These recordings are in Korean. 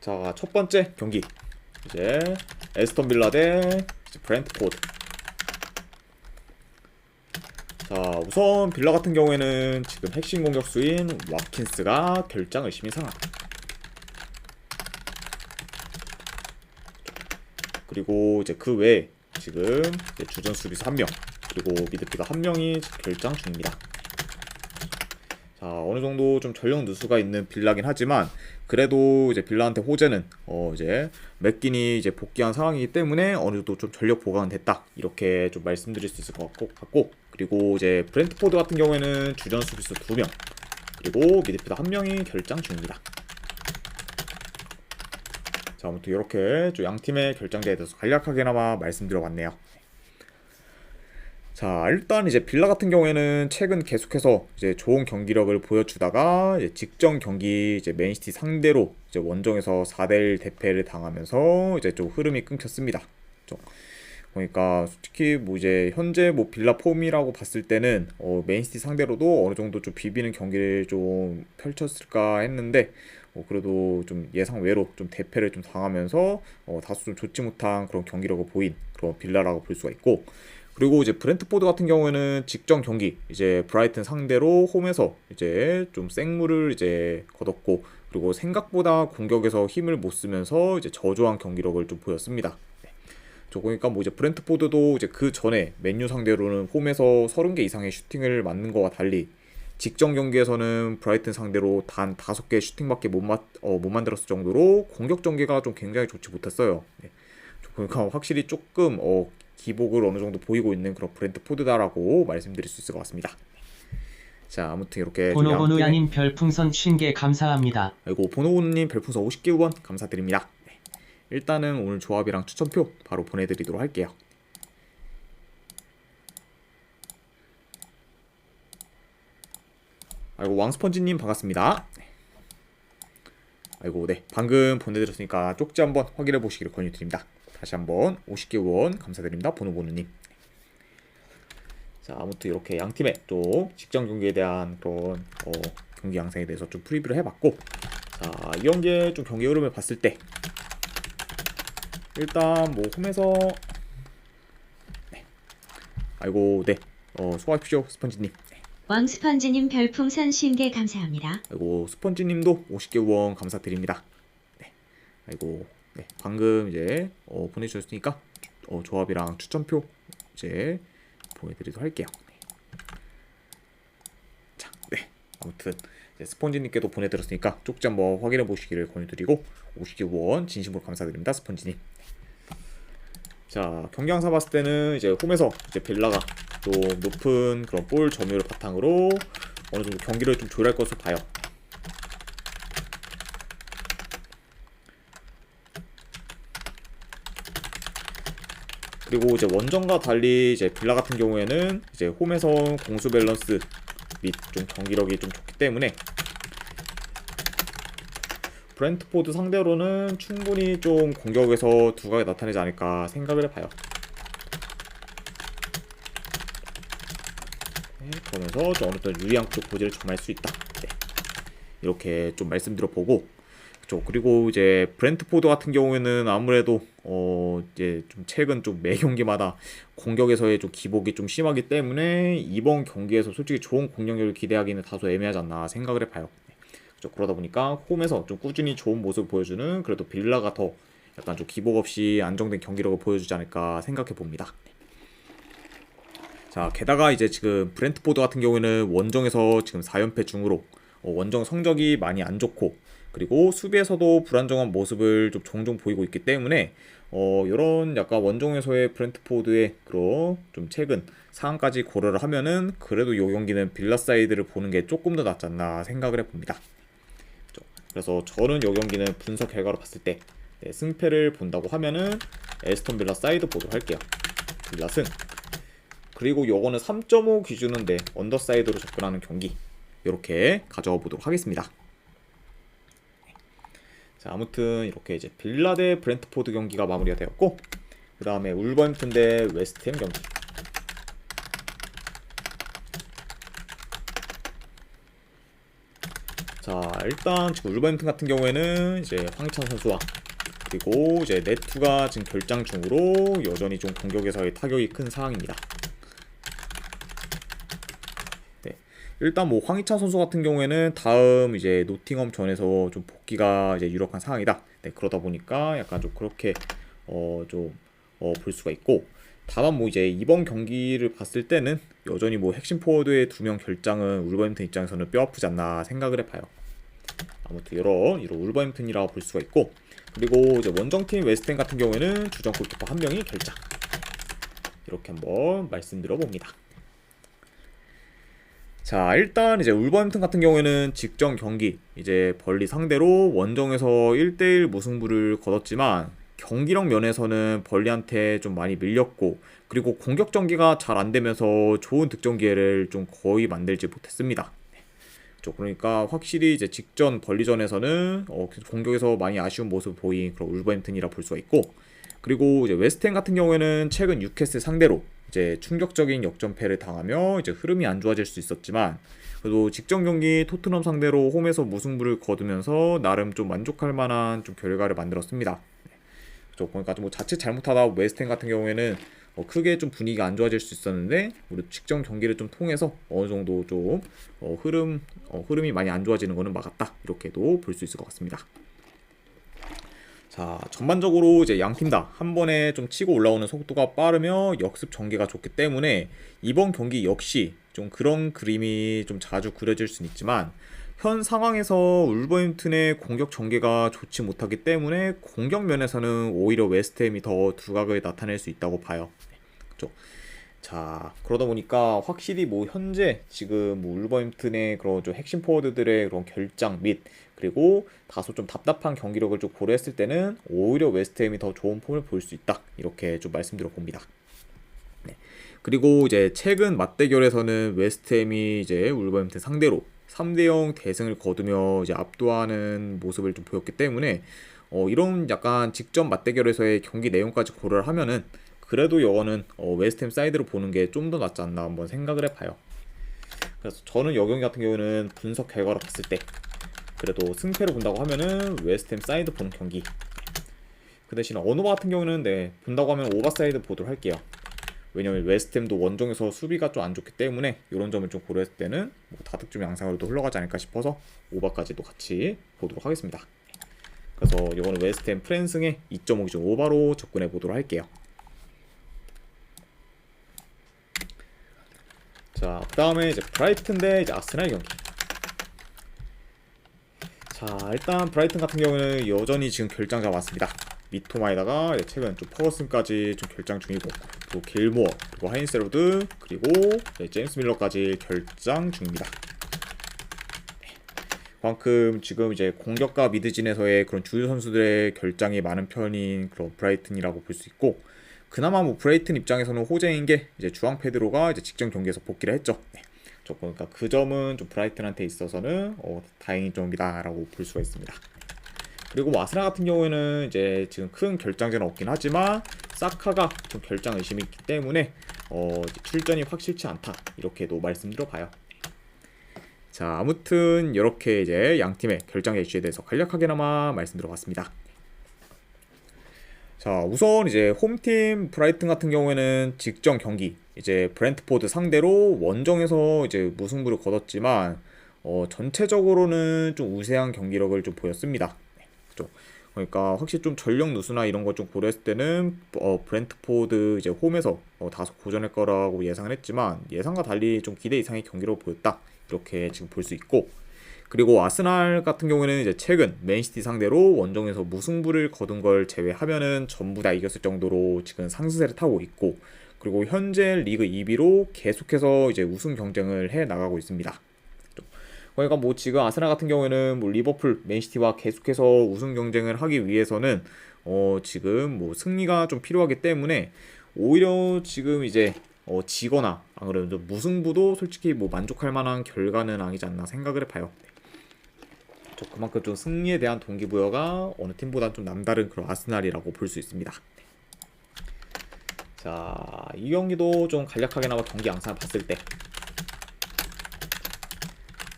자, 첫 번째 경기 이제 에스턴 빌라 대 브렌트포드. 자, 우선 빌라 같은 경우에는 지금 핵심 공격수인 와킨스가 결장을 시민상합니다. 그리고 이제 그 외에 지금 이제 주전 수비수 1명 그리고 미드필더 1명이 결장 중입니다. 자, 어느 정도 좀 전력 누수가 있는 빌라긴 하지만 그래도 이제 빌라한테 호재는 이제 맥긴이 이제 복귀한 상황이기 때문에 어느 정도 좀 전력 보강은 됐다, 이렇게 좀 말씀드릴 수 있을 것 같고, 그리고 이제 브렌트포드 같은 경우에는 주전 수비수 2명 그리고 미드필더 1명이 결장 중입니다. 자, 아무튼 이렇게 좀 양 팀의 결장대에 대해서 간략하게나마 말씀드려봤네요. 자, 일단 이제 빌라 같은 경우에는 최근 계속해서 이제 좋은 경기력을 보여주다가 이제 직전 경기 이제 맨시티 상대로 이제 원정에서 4대1 대패를 당하면서 이제 좀 흐름이 끊겼습니다. 그러니까 솔직히 뭐 이제 현재 뭐 빌라 폼이라고 봤을 때는 맨시티 상대로도 어느 정도 좀 비비는 경기를 좀 펼쳤을까 했는데 그래도 좀 예상 외로 좀 대패를 좀 당하면서 다소 좀 좋지 못한 그런 경기력을 보인 그런 빌라라고 볼 수가 있고, 그리고 이제 브렌트포드 같은 경우에는 직전 경기 이제 브라이튼 상대로 홈에서 이제 좀 생물을 이제 거뒀고, 그리고 생각보다 공격에서 힘을 못 쓰면서 이제 저조한 경기력을 좀 보였습니다. 그러니까 뭐 이제 브렌트포드도 이제 그 전에 맨유 상대로는 홈에서 30개 이상의 슈팅을 맞는 거와 달리 직전 경기에서는 브라이튼 상대로 단 5개 슈팅밖에 못 만들었을 정도로 공격 전개가 좀 굉장히 좋지 못했어요. 그러니까 확실히 조금 기복을 어느 정도 보이고 있는 그런 브렌트포드다라고 말씀드릴 수 있을 것 같습니다. 자, 아무튼 이렇게 보노보노야님 별풍선 50개 감사합니다. 아이고, 보노보노님 별풍선 50개 후원 감사드립니다. 일단은 오늘 조합이랑 추천표 바로 보내드리도록 할게요. 아이고, 왕스펀지님 반갑습니다. 아이고, 네, 방금 보내드렸으니까 쪽지 한번 확인해 보시기를 권유드립니다. 다시 한번 50개 후원 감사드립니다. 보노보노님. 자, 아무튼 이렇게 양 팀의 또 직전 경기에 대한 그런 경기 양상에 대해서 좀 프리뷰를 해봤고, 자, 이 경기의 좀 경기 흐름을 봤을 때 일단 뭐 홈에서 아이고, 네, 수고하십시오 스펀지님. 왕스펀지님 별풍선 50개 감사합니다. 아이고, 스펀지님도 50개 후원 감사드립니다. 네, 아이고, 네, 방금 이제 보내주셨으니까 조합이랑 추천표 이제 보내드리도록 할게요. 자, 네, 아무튼 이제 스펀지님께도 보내드렸으니까 쪽지 한번 확인해 보시기를 권유드리고 50개 후원 진심으로 감사드립니다, 스펀지님. 자, 경기 양상 봤을 때는 이제 홈에서 이제 빌라가 또 높은 그런 볼 점유율 바탕으로 어느 정도 경기를 좀 조율할 것으로 봐요. 그리고 이제 원정과 달리 이제 빌라 같은 경우에는 이제 홈에서 공수 밸런스 및 좀 경기력이 좀 좋기 때문에 브렌트포드 상대로는 충분히 좀 공격에서 두각이 나타내지 않을까 생각을 해봐요. 네, 그러면서 좀 어느 정도 유리한 쪽 고지를 점할 수 있다. 네, 이렇게 좀 말씀드려보고, 그리고 이제 브렌트포드 같은 경우에는 아무래도 이제 좀 최근 좀 매 경기마다 공격에서의 좀 기복이 좀 심하기 때문에 이번 경기에서 솔직히 좋은 공격력을 기대하기는 다소 애매하지 않나 생각을 해봐요. 그러다 보니까 홈에서 좀 꾸준히 좋은 모습을 보여주는 그래도 빌라가 더 약간 좀 기복 없이 안정된 경기력을 보여주지 않을까 생각해 봅니다. 자, 게다가 이제 지금 브렌트포드 같은 경우에는 원정에서 지금 4연패 중으로 원정 성적이 많이 안 좋고, 그리고 수비에서도 불안정한 모습을 좀 종종 보이고 있기 때문에 이런 약간 원정에서의 브렌트포드의 그런 좀 최근 상황까지 고려를 하면은 그래도 이 경기는 빌라 사이드를 보는 게 조금 더 낫지 않나 생각을 해봅니다. 그래서 저는 이 경기는 분석 결과로 봤을 때 승패를 본다고 하면은 에스턴 빌라 사이드 보도록 할게요. 빌라 승. 그리고 요거는 3.5 기준인데 언더사이드로 접근하는 경기 이렇게 가져와 보도록 하겠습니다. 자, 아무튼 이렇게 이제 빌라 대 브렌트포드 경기가 마무리가 되었고, 그 다음에 울버햄튼 대 웨스트햄 경기. 자, 일단 지금 울버햄튼 같은 경우에는 이제 황희찬 선수와 그리고 이제 네투가 지금 결장 중으로 여전히 좀 공격에서의 타격이 큰 상황입니다. 네. 일단 뭐 황희찬 선수 같은 경우에는 다음 이제 노팅엄 전에서 좀 복귀가 이제 유력한 상황이다. 네, 그러다 보니까 약간 좀 그렇게 볼 수가 있고, 다만 뭐 이제 이번 경기를 봤을 때는 여전히 뭐 핵심 포워드의 2명 결장은 울버햄튼 입장에서는 뼈 아프지 않나 생각을 해봐요. 아무튼 이런 울버햄튼이라고 볼 수가 있고, 그리고 이제 원정팀 웨스트햄 같은 경우에는 주전 골키퍼 한 명이 결장. 이렇게 한번 말씀드려 봅니다. 자, 일단 이제 울버햄튼 같은 경우에는 직전 경기 이제 벌리 상대로 원정에서 1대1 무승부를 거뒀지만 경기력 면에서는 벌리한테 좀 많이 밀렸고, 그리고 공격 전개가 잘 안 되면서 좋은 득점 기회를 좀 거의 만들지 못했습니다. 그러니까 확실히 이제 직전 벌리전에서는 공격에서 많이 아쉬운 모습을 보인 그런 울버햄튼이라 볼 수가 있고, 그리고 이제 웨스트햄 같은 경우에는 최근 뉴캐슬 상대로 이제 충격적인 역전패를 당하며 이제 흐름이 안 좋아질 수 있었지만, 그래도 직전 경기 토트넘 상대로 홈에서 무승부를 거두면서 나름 좀 만족할 만한 좀 결과를 만들었습니다. 그러니까 뭐 자칫 잘못하다 웨스트햄 같은 경우에는 크게 좀 분위기가 안 좋아질 수 있었는데, 우리 직전 경기를 좀 통해서 어느 정도 좀 흐름이 많이 안 좋아지는 거는 막았다, 이렇게도 볼 수 있을 것 같습니다. 자, 전반적으로 이제 양팀 다 한 번에 좀 치고 올라오는 속도가 빠르며 역습 전개가 좋기 때문에 이번 경기 역시 좀 그런 그림이 좀 자주 그려질 수는 있지만, 현 상황에서 울버햄튼의 공격 전개가 좋지 못하기 때문에 공격 면에서는 오히려 웨스트햄이 더 두각을 나타낼 수 있다고 봐요. 그렇죠? 자, 그러다 보니까 확실히 뭐 현재 지금 뭐 울버햄튼의 그런 좀 핵심 포워드들의 그런 결장 및 그리고 다소 좀 답답한 경기력을 좀 고려했을 때는 오히려 웨스트햄이 더 좋은 폼을 보일 수 있다, 이렇게 좀 말씀드려 봅니다. 네. 그리고 이제 최근 맞대결에서는 웨스트햄이 이제 울버햄튼 상대로 3대0 대승을 거두며 이제 압도하는 모습을 좀 보였기 때문에 이런 약간 직전 맞대결에서의 경기 내용까지 고려를 하면은 그래도 이거는 웨스트햄 사이드로 보는 게 좀 더 낫지 않나 한번 생각을 해봐요. 그래서 저는 이 경기 같은 경우는 분석 결과로 봤을 때 그래도 승패로 본다고 하면은 웨스트햄 사이드 보는 경기. 그 대신 언어바 같은 경우는 본다고 하면 오버사이드 보도록 할게요. 왜냐면 웨스트햄도 원정에서 수비가 좀 안 좋기 때문에 이런 점을 좀 고려했을 때는 뭐 다득점 양상으로도 흘러가지 않을까 싶어서 오버까지도 같이 보도록 하겠습니다. 그래서 이거는 웨스트햄 프랜승의 2.5 기준 오버로 접근해 보도록 할게요. 자, 그 다음에 이제 브라이튼 대 이제 아스날 경기. 자, 일단 브라이튼 같은 경우는 여전히 지금 결장자 많습니다. 미토마에다가 최근 좀 퍼거슨까지 좀 결장 중이고, 또 길모어, 그리고 하인세로드, 그리고 제임스 밀러까지 결장 중입니다. 그만큼 지금 이제 공격과 미드진에서의 그런 주요 선수들의 결장이 많은 편인 그런 브라이튼이라고 볼 수 있고, 그나마 뭐 브라이튼 입장에서는 호재인 게 이제 주앙 페드로가 이제 직전 경기에서 복귀를 했죠. 그러니까 그 점은 좀 브라이튼한테 있어서는 다행인 점이다라고 볼 수가 있습니다. 그리고 뭐 아스날 같은 경우에는 이제 지금 큰 결장자는 없긴 하지만 사카가 좀 결장 의심이 있기 때문에 출전이 확실치 않다, 이렇게도 말씀드려 봐요. 자, 아무튼 이렇게 이제 양 팀의 결장자 이슈에 대해서 간략하게나마 말씀드려 봤습니다. 자, 우선 이제 홈팀 브라이튼 같은 경우에는 직전 경기 이제 브렌트포드 상대로 원정에서 이제 무승부를 거뒀지만 전체적으로는 좀 우세한 경기력을 좀 보였습니다. 그렇죠? 그러니까 확실히 좀 전력 누수나 이런 거 좀 고려했을 때는 브렌트포드 이제 홈에서 다소 고전할 거라고 예상을 했지만 예상과 달리 좀 기대 이상의 경기력을 보였다, 이렇게 지금 볼 수 있고, 그리고 아스날 같은 경우에는 이제 최근 맨시티 상대로 원정에서 무승부를 거둔 걸 제외하면은 전부 다 이겼을 정도로 지금 상승세를 타고 있고, 그리고 현재 리그 2위로 계속해서 이제 우승 경쟁을 해 나가고 있습니다. 그러니까 뭐 지금 아스날 같은 경우에는 뭐 리버풀, 맨시티와 계속해서 우승 경쟁을 하기 위해서는 지금 뭐 승리가 좀 필요하기 때문에 오히려 지금 이제 지거나 안 그래도 무승부도 솔직히 뭐 만족할 만한 결과는 아니지 않나 생각을 해봐요. 그만큼 좀 승리에 대한 동기부여가 어느 팀보다 좀 남다른 그런 아스날이라고 볼 수 있습니다. 자, 이 경기도 좀 간략하게나마 경기 양상을 봤을 때,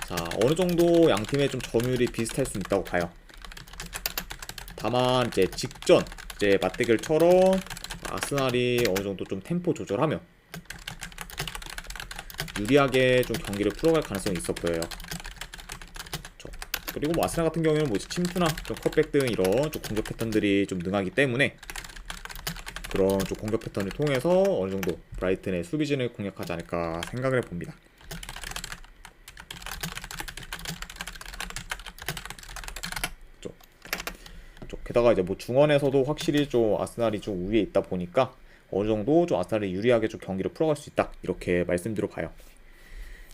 자, 어느 정도 양 팀의 좀 점유율이 비슷할 수 있다고 봐요. 다만 이제 직전 이제 맞대결처럼 아스날이 어느 정도 좀 템포 조절하며 유리하게 좀 경기를 풀어갈 가능성이 있어 보여요. 그리고 뭐 아스날 같은 경우에는 뭐 침투나 좀 컷백 등 이런 좀 공격 패턴들이 좀 능하기 때문에 그런 좀 공격 패턴을 통해서 어느 정도 브라이튼의 수비진을 공략하지 않을까 생각을 해봅니다. 게다가 이제 뭐 중원에서도 확실히 좀 아스날이 좀 우위에 있다 보니까 어느 정도 좀 아스날이 유리하게 좀 경기를 풀어갈 수 있다 이렇게 말씀드려 봐요.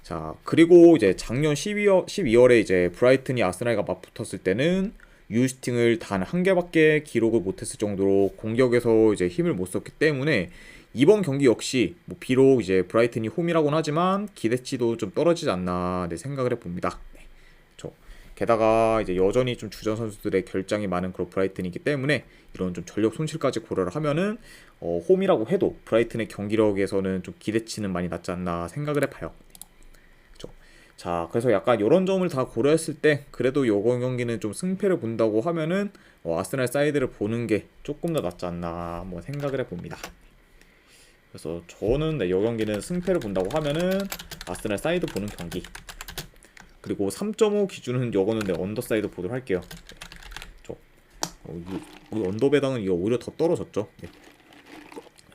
자, 그리고 이제 작년 12월에 이제 브라이튼이 아스날과 맞붙었을 때는 유스팅을 단 한 개밖에 기록을 못했을 정도로 공격에서 이제 힘을 못 썼기 때문에 이번 경기 역시 뭐 비록 이제 브라이튼이 홈이라고는 하지만 기대치도 좀 떨어지지 않나 생각을 해봅니다. 게다가 이제 여전히 좀 주전 선수들의 결장이 많은 그런 브라이튼이기 때문에 이런 좀 전력 손실까지 고려를 하면은 홈이라고 해도 브라이튼의 경기력에서는 좀 기대치는 많이 낮지 않나 생각을 해봐요. 자, 그래서 약간 이런 점을 다 고려했을 때 그래도 이번 경기는 좀 승패를 본다고 하면은 아스날 사이드를 보는 게 조금 더 낫지 않나 한번 생각을 해봅니다. 그래서 저는 이 경기는 승패를 본다고 하면은 아스날 사이드 보는 경기. 그리고 3.5 기준은 요거는 내 언더사이드 보도록 할게요. 우리 언더배당은 이거 오히려 더 떨어졌죠.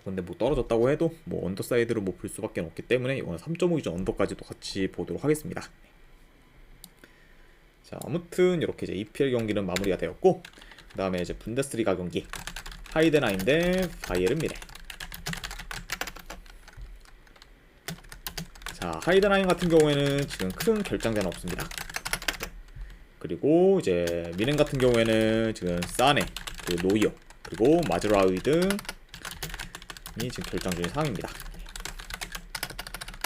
근데 뭐 떨어졌다고 해도 뭐 언더사이드로 뭐 볼 수밖에 없기 때문에 이거는 3.5 기준 언더까지도 같이 보도록 하겠습니다. 자, 아무튼 이렇게 이제 EPL 경기는 마무리가 되었고, 그 다음에 이제 분데스리가 경기 하이덴하임 대 바이에른 미넨. 자, 하이덴하임 같은 경우에는 지금 큰 결장자는 없습니다. 그리고 이제 미넨 같은 경우에는 지금 사네, 그리고 노이어, 그리고 마즈라위 등이 지금 결장 중인 상황입니다.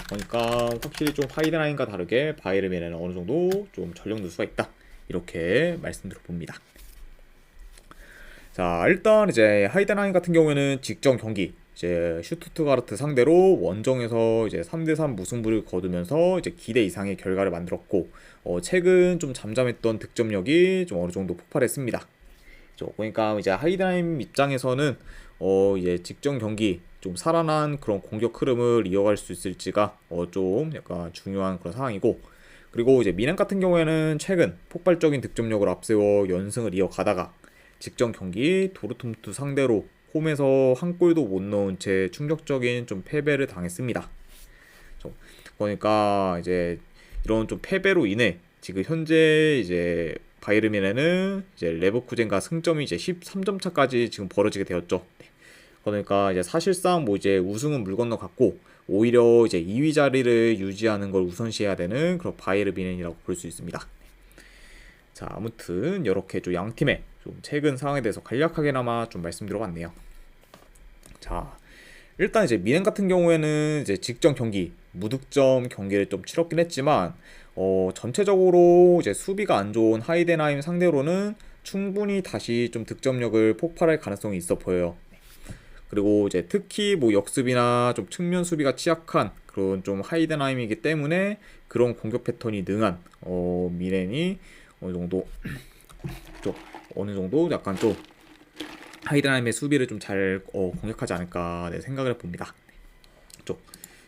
그러니까 확실히 좀 하이덴하임과 다르게 바이에른 미넨은 어느 정도 좀 전력 누수가 있다 이렇게 말씀드려 봅니다. 자, 일단 이제 하이덴하임 같은 경우에는 직전 경기 이제 슈투트가르트 상대로 원정에서 이제 3대3 무승부를 거두면서 이제 기대 이상의 결과를 만들었고, 최근 좀 잠잠했던 득점력이 좀 어느 정도 폭발했습니다. 그러니까 이제 하이덴하임 입장에서는 이제 직전 경기 좀 살아난 그런 공격 흐름을 이어갈 수 있을지가 좀 약간 중요한 그런 상황이고, 그리고 이제 미넨 같은 경우에는 최근 폭발적인 득점력을 앞세워 연승을 이어가다가 직전 경기 도르트문트 상대로 홈에서 한 골도 못 넣은 채 충격적인 좀 패배를 당했습니다. 그러니까 이제 이런 좀 패배로 인해 지금 현재 이제 바이에른 미넨은 이제 레버쿠젠과 승점이 이제 13점 차까지 지금 벌어지게 되었죠. 그러니까 이제 사실상 뭐 이제 우승은 물 건너갔고 오히려 이제 2위 자리를 유지하는 걸 우선시해야 되는 그런 바이에른 미넨이라고 볼 수 있습니다. 자, 아무튼 이렇게 좀 양 팀의 좀 최근 상황에 대해서 간략하게나마 좀 말씀드려봤네요. 자, 일단 이제 미넨 같은 경우에는 이제 직전 경기 무득점 경기를 좀 치렀긴 했지만 전체적으로 이제 수비가 안 좋은 하이덴하임 상대로는 충분히 다시 좀 득점력을 폭발할 가능성이 있어 보여요. 그리고 이제 특히 뭐 역습이나 좀 측면 수비가 취약한 그런 좀 하이덴하임이기 때문에 그런 공격 패턴이 능한 미넨이 어느 정도 약간 좀 하이덴하임의 수비를 좀 잘 공략하지 않을까 생각을 해봅니다.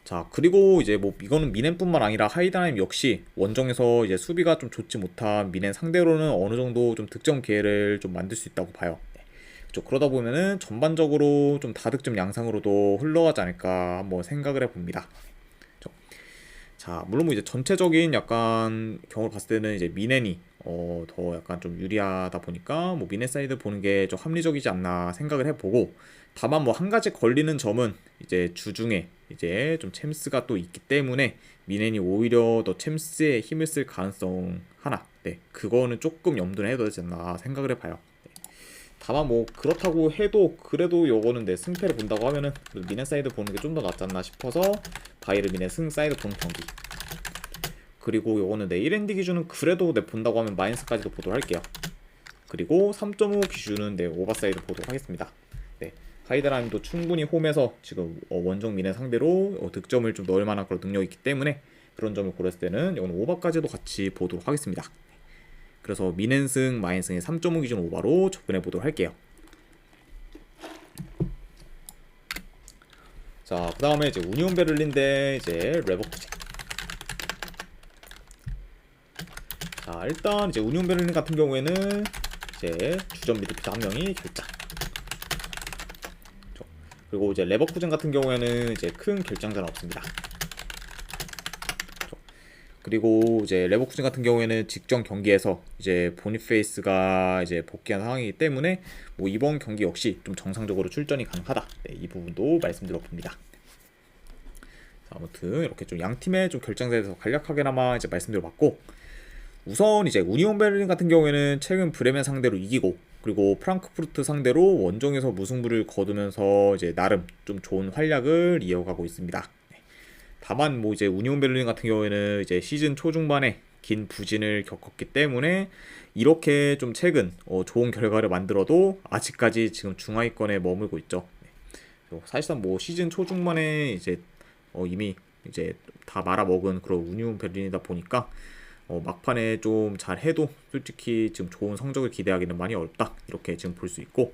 자, 그리고 이제 뭐 이거는 미넨뿐만 아니라 하이덴하임 역시 원정에서 이제 수비가 좀 좋지 못한 미넨 상대로는 어느 정도 좀 득점 기회를 좀 만들 수 있다고 봐요. 그러다 보면은 전반적으로 좀 다득점 양상으로도 흘러가지 않을까 한번 생각을 해봅니다. 자, 물론 뭐 이제 전체적인 약간 경우를 봤을 때는 이제 미넨이 더 약간 좀 유리하다 보니까 뭐 미넨 사이드 보는 게 좀 합리적이지 않나 생각을 해보고, 다만 뭐 한 가지 걸리는 점은 이제 주중에 이제 좀 챔스가 또 있기 때문에 미넨이 오히려 더 챔스에 힘을 쓸 가능성 하나, 그거는 조금 염두를 해둬야 되지 않나 생각을 해봐요. 다만 뭐 그렇다고 해도 그래도 요거는 내 승패를 본다고 하면은 미넨 사이드 보는 게 좀 더 낫지 않나 싶어서 바이에른 미넨 승 사이드 보는 경기. 그리고 요거는 내 1엔드 기준은 그래도 내 본다고 하면 마이너스까지도 보도록 할게요. 그리고 3.5 기준은 내 오버사이드 보도록 하겠습니다. 하이덴하임도 충분히 홈에서 지금 원정 미넨 상대로 득점을 좀 넣을 만한 그런 능력이 있기 때문에 그런 점을 고렸을 때는 이건 오바까지도 같이 보도록 하겠습니다. 그래서 민앤승, 마앤승의 3.5 기준 오바로 접근해 보도록 할게요. 자, 그 다음에 이제 우니온 베를린 대 이제 레버쿠젠. 자, 일단 이제 우니온 베를린 같은 경우에는 이제 주전 미드필더 한 명이 결장. 그리고 이제 레버쿠젠 같은 경우에는 이제 큰 결장자는 없습니다. 그리고 이제 레버쿠젠 같은 경우에는 직전 경기에서 이제 보니페이스가 이제 복귀한 상황이기 때문에 뭐 이번 경기 역시 좀 정상적으로 출전이 가능하다. 네, 이 부분도 말씀드려 봅니다. 아무튼 이렇게 좀 양 팀의 좀 결장자에 대해서 간략하게나마 이제 말씀드려 봤고, 우선 이제 우니온 베를린 같은 경우에는 최근 브레멘 상대로 이기고, 그리고 프랑크푸르트 상대로 원정에서 무승부를 거두면서 이제 나름 좀 좋은 활약을 이어가고 있습니다. 다만 뭐 이제 우니온 베를린 같은 경우에는 이제 시즌 초중반에 긴 부진을 겪었기 때문에 이렇게 좀 최근 좋은 결과를 만들어도 아직까지 지금 중하위권에 머물고 있죠. 사실상 뭐 시즌 초중반에 이제 이미 이제 다 말아먹은 그런 우니온 베를린이다 보니까 막판에 좀 잘해도 솔직히 지금 좋은 성적을 기대하기는 많이 어렵다, 이렇게 지금 볼 수 있고,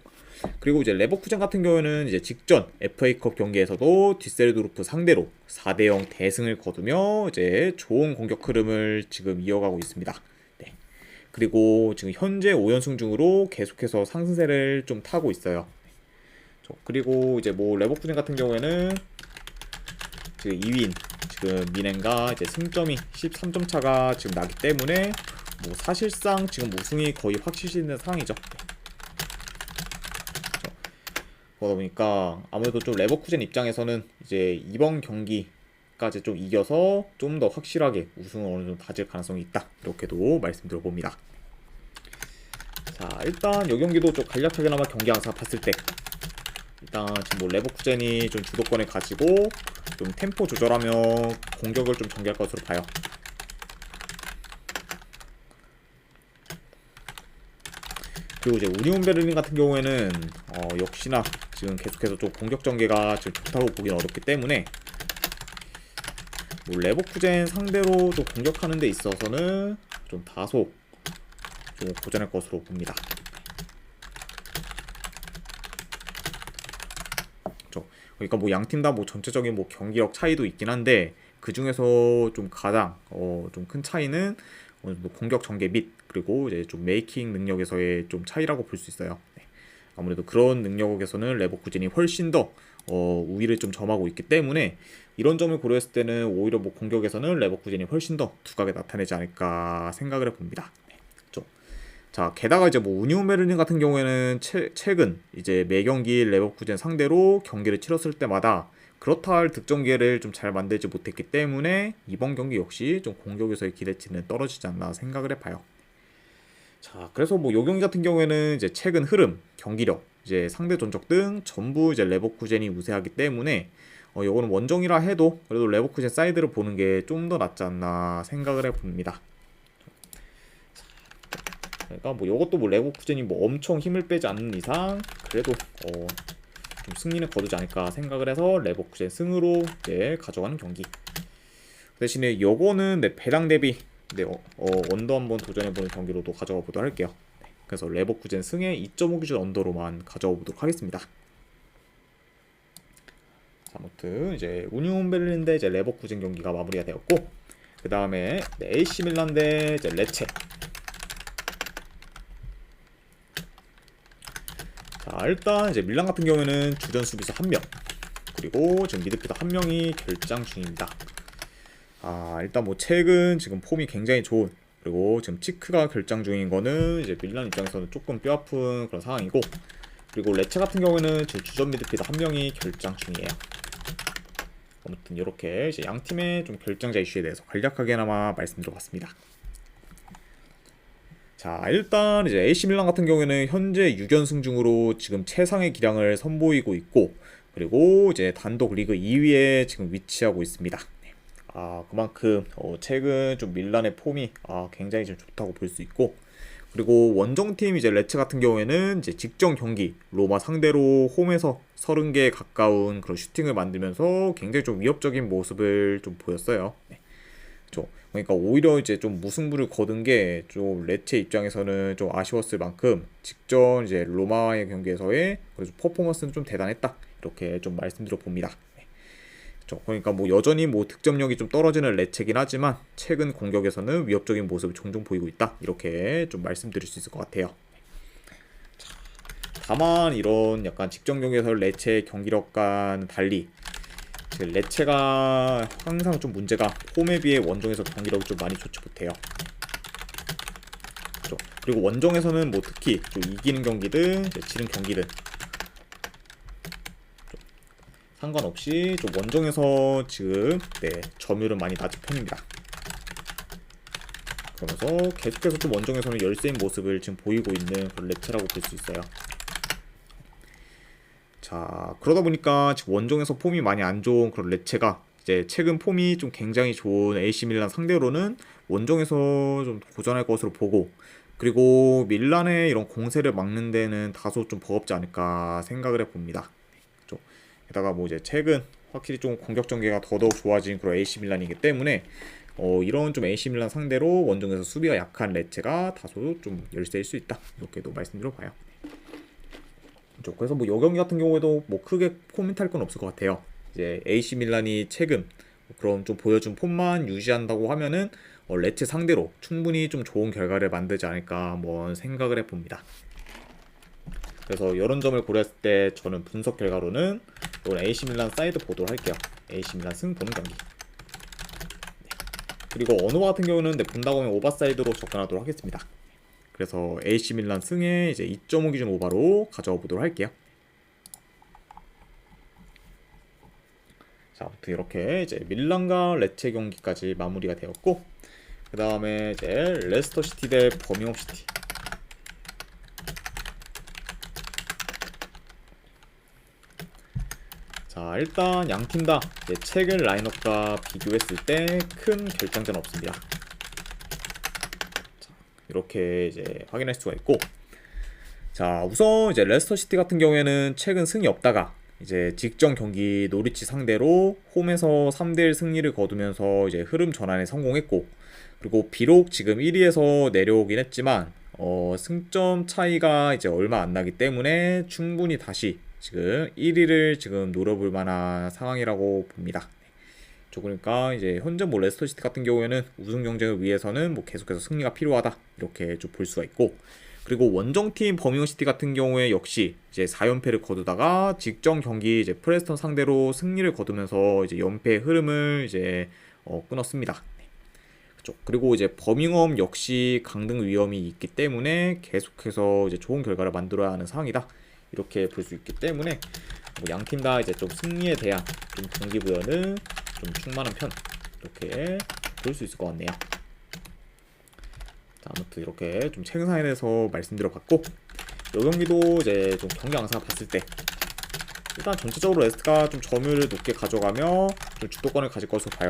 그리고 이제 레버쿠젠 같은 경우에는 이제 직전 FA컵 경기에서도 디셀도르프 상대로 4대0 대승을 거두며 이제 좋은 공격 흐름을 지금 이어가고 있습니다. 네. 그리고 지금 현재 5연승 중으로 계속해서 상승세를 좀 타고 있어요. 그리고 이제 뭐 레버쿠젠 같은 경우에는 지금 2위인 지금 미넨과 이제 승점이 13점 차가 지금 나기 때문에 뭐 사실상 지금 우승이 거의 확실시되는 상황이죠. 그러다 보니까 아무래도 좀 레버쿠젠 입장에서는 이제 이번 경기까지 좀 이겨서 좀 더 확실하게 우승을 어느 정도 다질 가능성이 있다, 이렇게도 말씀드려 봅니다. 자, 일단 이 경기도 좀 간략하게나마 경기 항상 봤을 때 일단 지금 뭐 레버쿠젠이 좀 주도권을 가지고 좀 템포 조절하며 공격을 좀 전개할 것으로 봐요. 그리고 이제 우니온 베를린 같은 경우에는 역시나 지금 계속해서 좀 공격 전개가 지금 좋다고 보기는 어렵기 때문에 뭐 레버쿠젠 상대로 좀 공격하는 데 있어서는 좀 다소 좀 고전할 것으로 봅니다. 그러니까 뭐 양팀 다 뭐 전체적인 뭐 경기력 차이도 있긴 한데, 그 중에서 좀 가장 좀 큰 차이는 어느 정도 공격 전개 및 그리고 이제 좀 메이킹 능력에서의 좀 차이라고 볼 수 있어요. 네. 아무래도 그런 능력에서는 레버쿠젠이 훨씬 더 우위를 좀 점하고 있기 때문에 이런 점을 고려했을 때는 오히려 뭐 공격에서는 레버쿠젠이 훨씬 더 두각을 나타내지 않을까 생각을 해봅니다. 자, 게다가 이제 뭐 우니온 베를린 같은 경우에는 최근 이제 매 경기 레버쿠젠 상대로 경기를 치렀을 때마다 그렇다 할 득점 기회를 좀 잘 만들지 못했기 때문에 이번 경기 역시 좀 공격에서의 기대치는 떨어지지 않나 생각을 해봐요. 자, 그래서 뭐 요 경기 같은 경우에는 이제 최근 흐름, 경기력, 이제 상대 전적 등 전부 이제 레버쿠젠이 우세하기 때문에 요거는 원정이라 해도 그래도 레버쿠젠 사이드를 보는 게 좀 더 낫지 않나 생각을 해봅니다. 그러니까 뭐 이것도 뭐 레버쿠젠이 뭐 엄청 힘을 빼지 않는 이상 그래도 좀 승리는 거두지 않을까 생각을 해서 레버쿠젠 승으로 이제 가져가는 경기. 대신에 요거는 배당 대비 언더 한번 도전해보는 경기로도 가져가 보도록 할게요. 그래서 레버쿠젠 승에 2.5 기준 언더로만 가져가 보도록 하겠습니다. 아무튼 이제 우니온 베를린 대 이제 레버쿠젠 경기가 마무리가 되었고, 그 다음에 AC 밀란 대 이제 레체. 자, 일단 이제 밀란 같은 경우에는 주전 수비수 1명, 그리고 지금 미드필더 1명이 결장 중입니다. 일단 뭐 최근 지금 폼이 굉장히 좋은, 그리고 지금 치크가 결장 중인 거는 이제 밀란 입장에서는 조금 뼈아픈 그런 상황이고, 그리고 레체 같은 경우에는 지금 주전 미드필더 1명이 결장 중이에요. 아무튼 이렇게 이제 양 팀의 좀 결장자 이슈에 대해서 간략하게나마 말씀드려봤습니다. 자, 일단 이제 AC 밀란 같은 경우에는 현재 6연승 중으로 지금 최상의 기량을 선보이고 있고, 그리고 이제 단독 리그 2위에 지금 위치하고 있습니다. 그만큼 최근 좀 밀란의 폼이 굉장히 좀 좋다고 볼 수 있고, 그리고 원정팀 이제 레체 같은 경우에는 이제 직전 경기 로마 상대로 홈에서 30개에 가까운 그런 슈팅을 만들면서 굉장히 좀 위협적인 모습을 좀 보였어요. 그렇죠. 그러니까 오히려 이제 좀 무승부를 거둔 게 좀 레체 입장에서는 좀 아쉬웠을 만큼 직전 이제 로마의 경기에서의 그래서 퍼포먼스는 좀 대단했다. 이렇게 좀 말씀드려 봅니다. 그렇죠. 그러니까 뭐 여전히 뭐 득점력이 좀 떨어지는 레체긴 하지만 최근 공격에서는 위협적인 모습을 종종 보이고 있다. 이렇게 좀 말씀드릴 수 있을 것 같아요. 다만 이런 약간 직전 경기에서 레체의 경기력과는 달리 레체가 항상 좀 문제가 홈에 비해 원정에서 경기력이 좀 많이 좋지 못해요. 그렇죠? 그리고 원정에서는 뭐 특히 좀 이기는 경기든 지는 경기든 상관없이 좀 원정에서 지금 점유율은 많이 낮은 편입니다. 그러면서 계속해서 좀 원정에서는 열세인 모습을 지금 보이고 있는 그런 레체라고 볼 수 있어요. 자, 그러다 보니까 지금 원정에서 폼이 많이 안 좋은 그런 레체가 이제 최근 폼이 좀 굉장히 좋은 AC 밀란 상대로는 원정에서 좀 고전할 것으로 보고, 그리고 밀란의 이런 공세를 막는 데는 다소 좀 버겁지 않을까 생각을 해봅니다. 그렇죠? 게다가 뭐 이제 최근 확실히 좀 공격 전개가 더더욱 좋아진 그런 AC 밀란이기 때문에 이런 좀 AC 밀란 상대로 원정에서 수비가 약한 레체가 다소 좀 열세일 수 있다. 이렇게도 말씀드려봐요. 그래서 뭐 요 경기 같은 경우에도 뭐 크게 코멘트할 건 없을 것 같아요. 이제 AC 밀란이 최근 그런 좀 보여준 폼만 유지한다고 하면은 레체 상대로 충분히 좀 좋은 결과를 만들지 않을까 한번 생각을 해봅니다. 그래서 이런 점을 고려했을 때 저는 분석 결과로는 이번 AC 밀란 사이드 보도록 할게요. AC 밀란 승 보는 경기. 그리고 언어 같은 경우는 본다고 하면 오버사이드로 접근하도록 하겠습니다. 그래서 AC 밀란 승에 이제 2.5 기준 오버로 가져와 보도록 할게요. 자, 아무튼 이렇게 이제 밀란과 레체 경기까지 마무리가 되었고, 그 다음에 이제 레스터 시티 대 버밍엄 시티. 자, 일단 양 팀 다 최근 라인업과 비교했을 때 큰 결장전 없습니다. 이렇게 이제 확인할 수가 있고, 자, 우선 이제 레스터 시티 같은 경우에는 최근 승이 없다가 이제 직전 경기 노리치 상대로 홈에서 3대1 승리를 거두면서 이제 흐름 전환에 성공했고, 그리고 비록 지금 1위에서 내려오긴 했지만 승점 차이가 이제 얼마 안 나기 때문에 충분히 다시 지금 1위를 지금 노려볼 만한 상황이라고 봅니다. 그러니까 이제 현재 뭐 레스터 시티 같은 경우에는 우승 경쟁을 위해서는 뭐 계속해서 승리가 필요하다 이렇게 좀 볼 수가 있고, 그리고 원정팀 버밍엄 시티 같은 경우에 역시 이제 4연패를 거두다가 직전 경기 이제 프레스턴 상대로 승리를 거두면서 이제 연패의 흐름을 이제 끊었습니다. 그렇죠. 그리고 이제 버밍엄 역시 강등 위험이 있기 때문에 계속해서 이제 좋은 결과를 만들어야 하는 상황이다 이렇게 볼 수 있기 때문에 뭐 양팀 다 이제 좀 승리에 대한 좀 동기부여는 좀 충만한 편 이렇게 볼 수 있을 것 같네요. 자, 아무튼 이렇게 좀 최근 상황에 대해서 말씀드려봤고, 이 경기도 이제 좀 경기 양상 봤을 때 일단 전체적으로 레스트가 좀 점유율을 높게 가져가며 좀 주도권을 가질 것으로 봐요.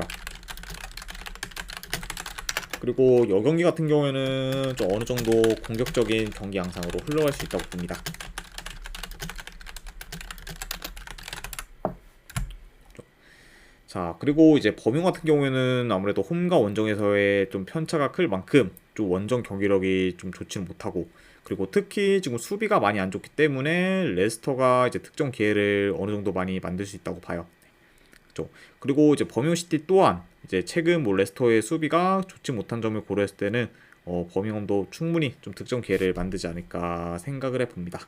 그리고 이 경기 같은 경우에는 좀 어느 정도 공격적인 경기 양상으로 흘러갈 수 있다고 봅니다. 자, 그리고 이제 버밍 같은 경우에는 아무래도 홈과 원정에서의 좀 편차가 클 만큼 좀 원정 경기력이 좀 좋지는 못하고, 그리고 특히 지금 수비가 많이 안 좋기 때문에 레스터가 이제 득점 기회를 어느 정도 많이 만들 수 있다고 봐요. 그렇죠. 그리고 이제 버밍엄 시티 또한 이제 최근 뭐 레스터의 수비가 좋지 못한 점을 고려했을 때는 버밍엄도 충분히 좀 득점 기회를 만들지 않을까 생각을 해봅니다.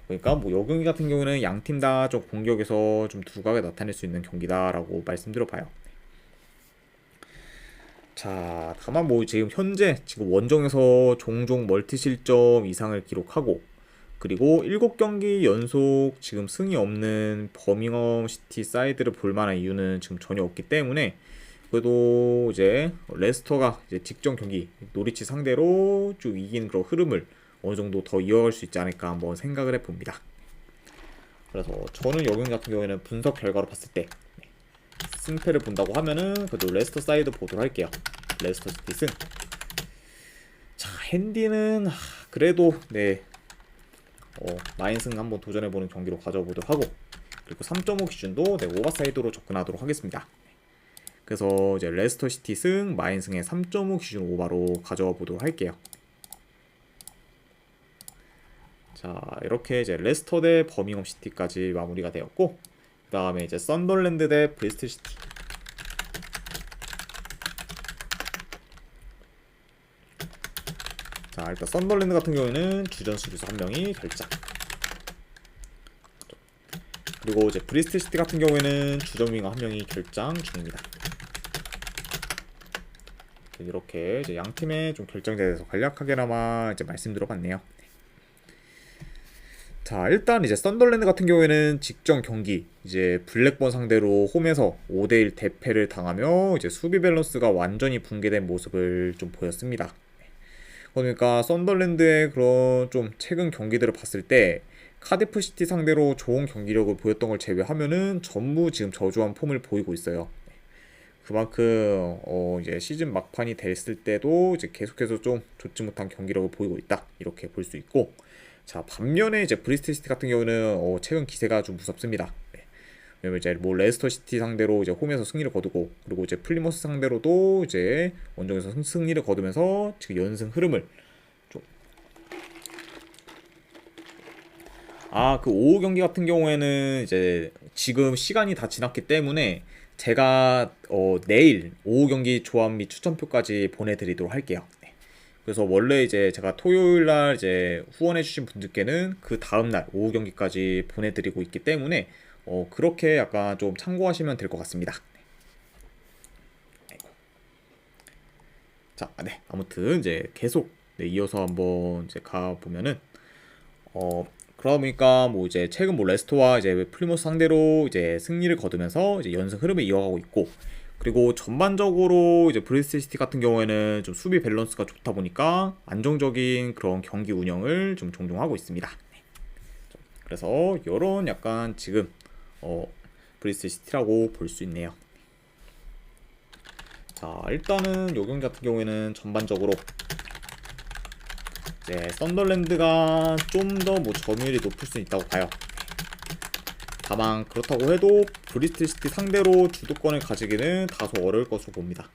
그러니까 뭐 요 경기 같은 경우는 양 팀 다 좀 공격에서 좀 두각을 나타낼 수 있는 경기다라고 말씀드려봐요. 자, 다만 뭐 지금 현재 지금 원정에서 종종 멀티 실점 이상을 기록하고, 그리고 7경기 연속 지금 승이 없는 버밍엄 시티 사이드를 볼 만한 이유는 지금 전혀 없기 때문에, 그래도 이제 레스터가 이제 직전 경기 노리치 상대로 쭉 이긴 그런 흐름을 어느 정도 더 이어갈 수 있지 않을까 한번 생각을 해봅니다. 그래서 저는 이 경기 같은 경우에는 분석 결과로 봤을 때 승패를 본다고 하면은 그래도 레스터 사이드 보도록 할게요. 레스터 시티 승. 자, 핸디는 그래도 마인승 한번 도전해보는 경기로 가져보도록 하고, 그리고 3.5 기준도 오버사이드로 접근하도록 하겠습니다. 그래서 이제 레스터 시티 승, 마인 승의 3.5 기준 오바로 가져와 보도록 할게요. 자, 이렇게 이제 레스터 대 버밍엄 시티까지 마무리가 되었고, 그 다음에 이제 썬더랜드 대 브리스톨 시티. 자, 일단 썬더랜드 같은 경우에는 주전 수비수 한 명이 결장. 그리고 이제 브리스톨 시티 같은 경우에는 주전 윙어 한 명이 결장 중입니다. 이렇게 이제 양 팀의 좀 결정자에 대해서 간략하게나마 이제 말씀드려봤네요. 자, 일단 이제 썬더랜드 같은 경우에는 직전 경기 이제 블랙번 상대로 홈에서 5대1 대패를 당하며 이제 수비 밸런스가 완전히 붕괴된 모습을 좀 보였습니다. 그러니까 썬더랜드의 그런 좀 최근 경기들을 봤을 때 카디프 시티 상대로 좋은 경기력을 보였던 걸 제외하면은 전부 지금 저조한 폼을 보이고 있어요. 그만큼 이제 시즌 막판이 됐을 때도 이제 계속해서 좀 좋지 못한 경기력을 보이고 있다, 이렇게 볼 수 있고, 자, 반면에 이제 브리스톨 시티 같은 경우는 최근 기세가 좀 무섭습니다. 왜냐면 이제 뭐 레스터 시티 상대로 이제 홈에서 승리를 거두고, 그리고 이제 플리머스 상대로도 이제 원정에서 승리를 거두면서 지금 연승 흐름을 좀, 그 오후 경기 같은 경우에는 이제 지금 시간이 다 지났기 때문에 제가 내일 오후 경기 조합 및 추천표까지 보내드리도록 할게요. 그래서 원래 이제 제가 토요일날 이제 후원해주신 분들께는 그 다음날 오후 경기까지 보내드리고 있기 때문에 그렇게 약간 좀 참고하시면 될 것 같습니다. 자, 네, 아무튼 이제 계속 이어서 한번 이제 가 보면은 그러니까 뭐 이제 최근 뭐 레스터와 이제 플리모스 상대로 이제 승리를 거두면서 이제 연승 흐름을 이어가고 있고, 그리고 전반적으로 이제 브리스톨 시티 같은 경우에는 좀 수비 밸런스가 좋다 보니까 안정적인 그런 경기 운영을 좀 종종 하고 있습니다. 그래서 이런 약간 지금 브리스톨 시티라고 볼 수 있네요. 자, 일단은 요 경기 같은 경우에는 전반적으로 이제 썬더랜드가 좀 더 뭐 점유율이 높을 수 있다고 봐요. 다만 그렇다고 해도 브리스톨 시티 상대로 주도권을 가지기는 다소 어려울 것으로 봅니다.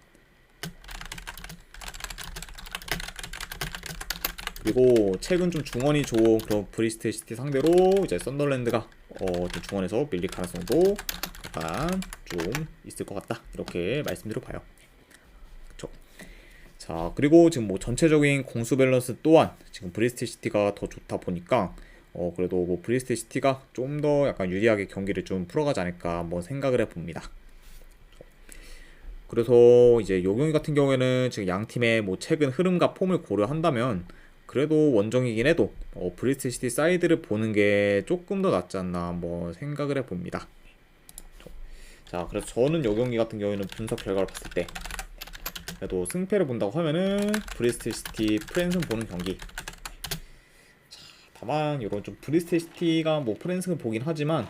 그리고 최근 좀 중원이 좋은 그런 브리스톨 시티 상대로 이제 썬더랜드가 좀 중원에서 밀릴 가능성도 약간 좀 있을 것 같다, 이렇게 말씀드려봐요. 그쵸? 자, 그리고 지금 뭐 전체적인 공수 밸런스 또한 지금 브리스톨 시티가 더 좋다 보니까 그래도 뭐 브리스톨 시티가 좀 더 약간 유리하게 경기를 좀 풀어가지 않을까 한번 생각을 해봅니다. 그래서 이제 요 경기 같은 경우에는 지금 양 팀의 뭐 최근 흐름과 폼을 고려한다면 그래도 원정이긴 해도 브리스톨 시티 사이드를 보는 게 조금 더 낫지 않나 한번 생각을 해봅니다. 자, 그래서 저는 요 경기 같은 경우에는 분석 결과를 봤을 때 그래도 승패를 본다고 하면은 브리스톨 시티 프랜슨 보는 경기. 다만 이런 좀 브리스톨 시티가 뭐 프랜승을 보긴 하지만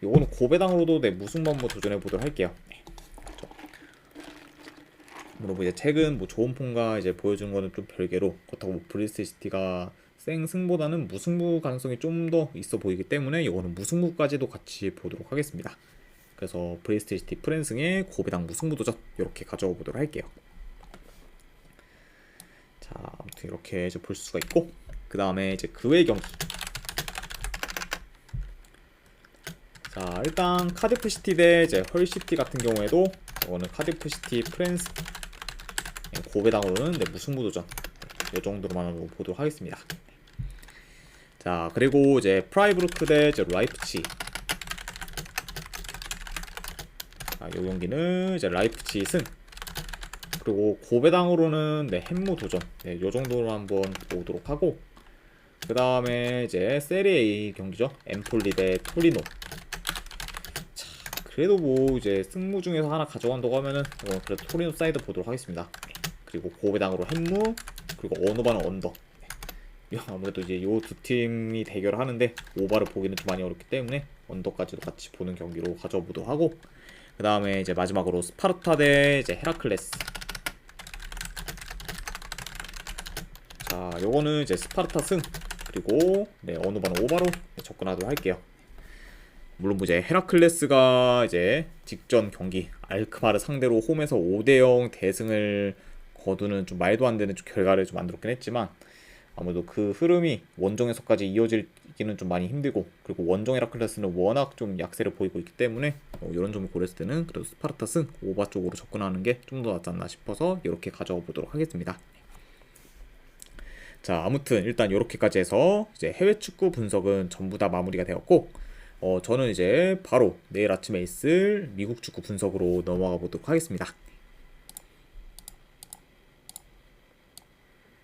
요거는 고배당으로도 무승부 한번 도전해 보도록 할게요. 물론 이제 최근 뭐 좋은 폼과 이제 보여주는 거는 좀 별개로, 그렇다고 뭐 브리스톨 시티가 생승보다는 무승부 가능성이 좀 더 있어 보이기 때문에 이거는 무승부까지도 같이 보도록 하겠습니다. 그래서 브리스톨 시티 프랜승의 고배당 무승부 도전 이렇게 가져와 보도록 할게요. 자, 아무튼 이렇게 이제 볼 수가 있고, 그 다음에 이제 그 외 경기. 자, 일단 카디프 시티 대 이제 헐 시티 같은 경우에도 이거는 카디프 시티 프랜스 고배당으로는 무승부 도전 이 정도로만 보도록 하겠습니다. 자, 그리고 이제 프라이부르크 대 이제 라이프치. 자, 이 경기는 이제 라이프치 승. 그리고 고배당으로는 햄무 도전 이 정도로 한번 보도록 하고, 그 다음에 이제 세리에 경기죠. 엠폴리 대 토리노. 자, 그래도 뭐 이제 승무 중에서 하나 가져간다고 하면은 그래도 토리노 사이드 보도록 하겠습니다. 그리고 고배당으로 햄무, 그리고 언어바는 언더. 아무래도 이제 요 두 팀이 대결을 하는데 오바를 보기는 좀 많이 어렵기 때문에 언더까지도 같이 보는 경기로 가져와 보도록 하고, 그 다음에 이제 마지막으로 스파르타 대 이제 헤라클레스. 자, 요거는 이제 스파르타 승, 그리고 언어바는 오바로 접근하도록 할게요. 물론 뭐 이제 헤라클레스가 이제 직전 경기 알크마르 상대로 홈에서 5대0 대승을 거두는 좀 말도 안 되는 좀 결과를 좀 만들었긴 했지만, 아무래도 그 흐름이 원정에서까지 이어지기는 좀 많이 힘들고, 그리고 원정 헤라클레스는 워낙 좀 약세를 보이고 있기 때문에 이런 점을 고렸을 때는 그래도 스파르타스 오바 쪽으로 접근하는 게 좀 더 낫지 않나 싶어서 이렇게 가져가 보도록 하겠습니다. 자, 아무튼 일단 이렇게까지 해서 이제 해외 축구 분석은 전부 다 마무리가 되었고, 저는 이제 바로 내일 아침에 있을 미국 축구 분석으로 넘어가 보도록 하겠습니다.